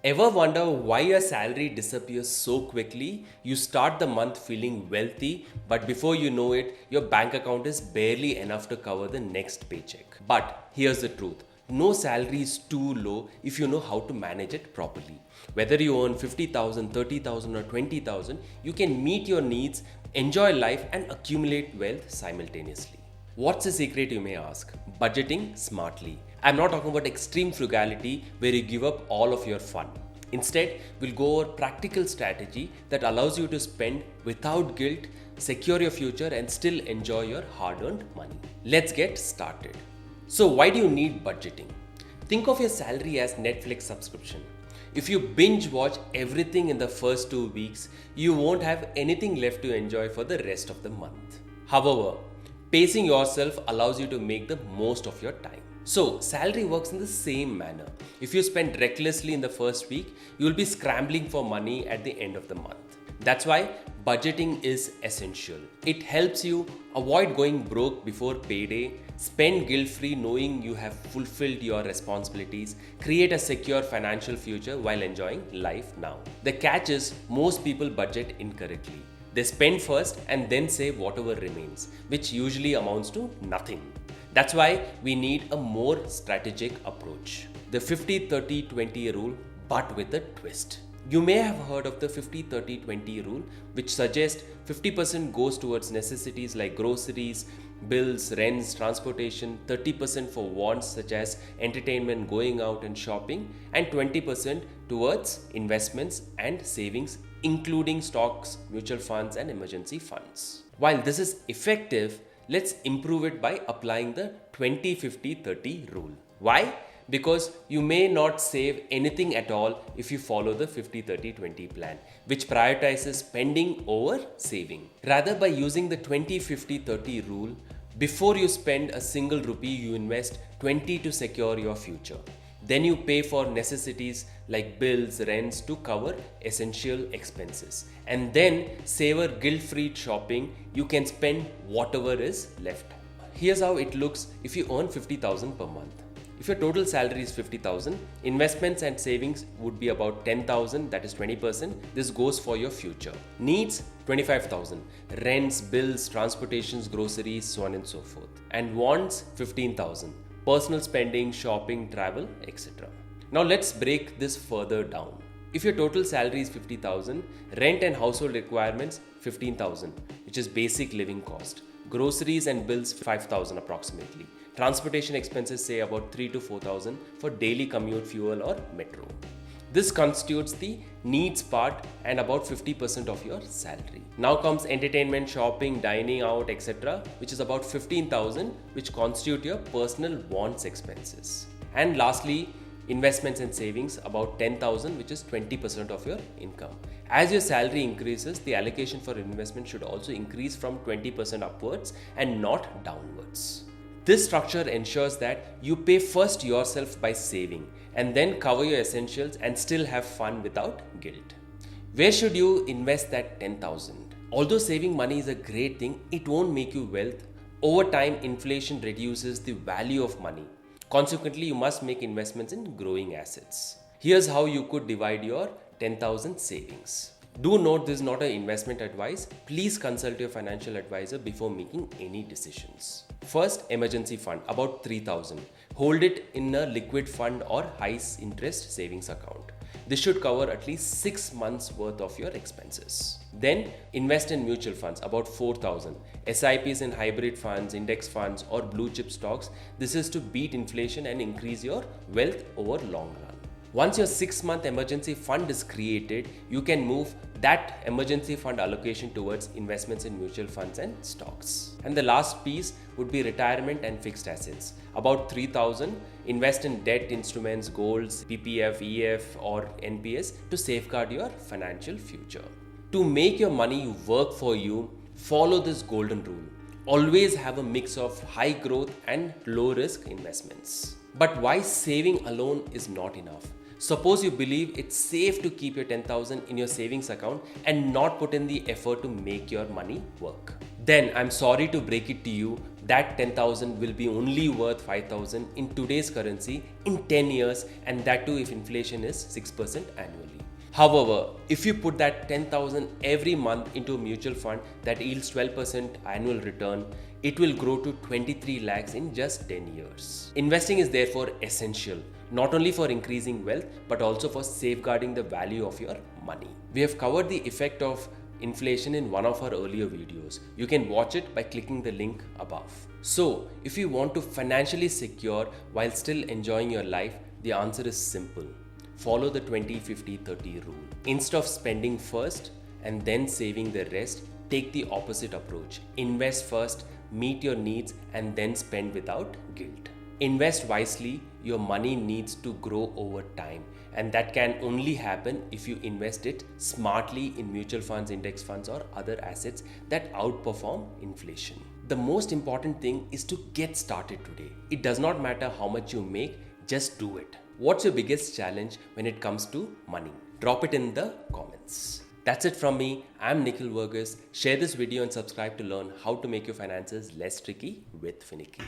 Ever wonder why your salary disappears so quickly? You start the month feeling wealthy, but before you know it, your bank account is barely enough to cover the next paycheck. But here's the truth. No salary is too low if you know how to manage it properly. Whether you earn 50,000, 30,000 or 20,000, you can meet your needs, enjoy life and accumulate wealth simultaneously. What's the secret, you may ask? Budgeting smartly. I'm not talking about extreme frugality where you give up all of your fun. Instead, we'll go over practical strategy that allows you to spend without guilt, secure your future and still enjoy your hard-earned money. Let's get started. So why do you need budgeting? Think of your salary as Netflix subscription. If you binge watch everything in the first 2 weeks, you won't have anything left to enjoy for the rest of the month. However, pacing yourself allows you to make the most of your time. So, salary works in the same manner. If you spend recklessly in the first week, you will be scrambling for money at the end of the month. That's why budgeting is essential. It helps you avoid going broke before payday, spend guilt-free knowing you have fulfilled your responsibilities, create a secure financial future while enjoying life now. The catch is most people budget incorrectly. They spend first and then save whatever remains, which usually amounts to nothing. That's why we need a more strategic approach. The 50-30-20 rule, but with a twist. You may have heard of the 50-30-20 rule, which suggests 50% goes towards necessities like groceries, bills, rents, transportation, 30% for wants such as entertainment, going out and shopping, and 20% towards investments and savings, including stocks, mutual funds, and emergency funds. While this is effective, let's improve it by applying the 20-50-30 rule. Why? Because you may not save anything at all if you follow the 50-30-20 plan, which prioritizes spending over saving. Rather, by using the 20-50-30 rule, before you spend a single rupee, you invest 20 to secure your future. Then you pay for necessities like bills, rents to cover essential expenses. And then savor guilt-free shopping. You can spend whatever is left. Here's how it looks if you earn 50,000 per month. If your total salary is 50,000, investments and savings would be about 10,000, that is 20%. This goes for your future. Needs 25,000. Rents, bills, transportations, groceries, so on and so forth. And wants 15,000. Personal spending, shopping, travel, etc. Now let's break this further down. If your total salary is 50,000, rent and household requirements 15,000, which is basic living cost. Groceries and bills 5,000 approximately. Transportation expenses say about 3 to 4,000 for daily commute, fuel or metro. This constitutes the needs part and about 50% of your salary. Now comes entertainment, shopping, dining out, etc., which is about 15,000, which constitute your personal wants expenses. And lastly, investments and savings about 10,000, which is 20% of your income. As your salary increases, the allocation for investment should also increase from 20% upwards and not downwards. This structure ensures that you pay first yourself by saving and then cover your essentials and still have fun without guilt. Where should you invest that 10,000? Although saving money is a great thing, it won't make you wealth. Over time, inflation reduces the value of money. Consequently, you must make investments in growing assets. Here's how you could divide your 10,000 savings. Do note this is not an investment advice. Please consult your financial advisor before making any decisions. First, emergency fund, about 3,000. Hold it in a liquid fund or high interest savings account. This should cover at least 6 months worth of your expenses. Then invest in mutual funds, about 4,000. SIPs in hybrid funds, index funds or blue chip stocks. This is to beat inflation and increase your wealth over long run. Once your 6-month emergency fund is created, you can move that emergency fund allocation towards investments in mutual funds and stocks. And the last piece would be retirement and fixed assets. About 3,000, invest in debt instruments, golds, PPF, EF or NPS to safeguard your financial future. To make your money work for you, follow this golden rule. Always have a mix of high growth and low risk investments. But why saving alone is not enough? Suppose you believe it's safe to keep your 10,000 in your savings account and not put in the effort to make your money work. Then I'm sorry to break it to you that 10,000 will be only worth 5,000 in today's currency in 10 years, and that too if inflation is 6% annually. However, if you put that 10,000 every month into a mutual fund that yields 12% annual return, it will grow to 23 lakhs in just 10 years. Investing is therefore essential, not only for increasing wealth, but also for safeguarding the value of your money. We have covered the effect of inflation in one of our earlier videos. You can watch it by clicking the link above. So, if you want to financially secure while still enjoying your life, the answer is simple. Follow the 20-50-30 rule. Instead of spending first and then saving the rest, take the opposite approach. Invest first, meet your needs, and then spend without guilt. Invest wisely, your money needs to grow over time, and that can only happen if you invest it smartly in mutual funds, index funds, or other assets that outperform inflation. The most important thing is to get started today. It does not matter how much you make, just do it. What's your biggest challenge when it comes to money? Drop it in the comments. That's it from me. I'm Nikhil Varghese. Share this video and subscribe to learn how to make your finances less tricky with FinNiki.